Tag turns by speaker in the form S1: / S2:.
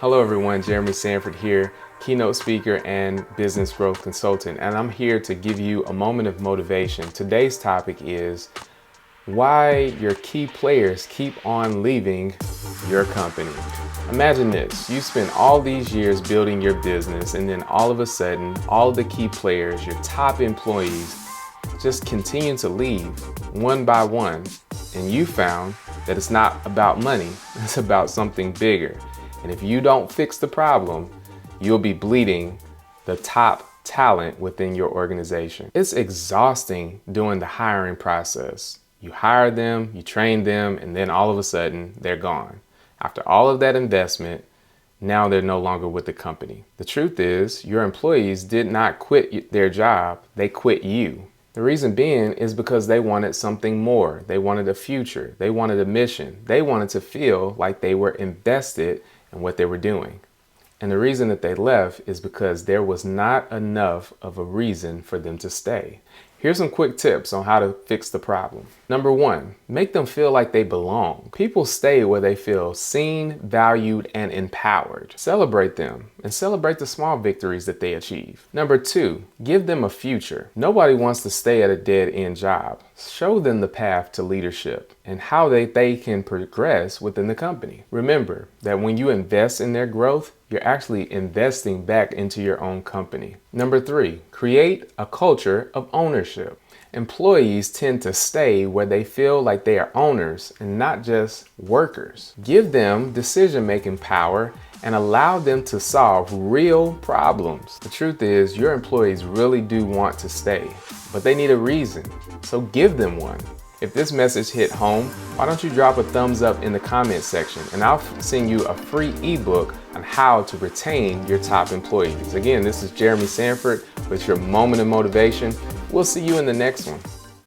S1: Hello everyone, Jeremy Sanford here, keynote speaker and business growth consultant, and I'm here to give you a moment of motivation. Today's topic is why your key players keep on leaving your company. Imagine this, you spent all these years building your business and then all of a sudden, all of the key players, your top employees, just continue to leave one by one, and you found that it's not about money, it's about something bigger. And if you don't fix the problem, you'll be bleeding the top talent within your organization. It's exhausting doing the hiring process. You hire them, you train them, and then all of a sudden they're gone. After all of that investment, now they're no longer with the company. The truth is, your employees did not quit their job, they quit you. The reason being is because they wanted something more. They wanted a future. They wanted a mission. They wanted to feel like they were invested in what they were doing. And the reason that they left is because there was not enough of a reason for them to stay. Here's some quick tips on how to fix the problem. Number one, make them feel like they belong. People stay where they feel seen, valued, and empowered. Celebrate them and celebrate the small victories that they achieve. Number two, give them a future. Nobody wants to stay at a dead-end job. Show them the path to leadership and how they can progress within the company. Remember that when you invest in their growth, you're actually investing back into your own company. Number three, create a culture of ownership. Employees tend to stay where they feel like they are owners and not just workers. Give them decision-making power and allow them to solve real problems. The truth is, your employees really do want to stay, but they need a reason, so give them one. If this message hit home, why don't you drop a thumbs up in the comment section and I'll send you a free ebook on how to retain your top employees. Again, this is Jeremy Sanford with your moment of motivation. We'll see you in the next one.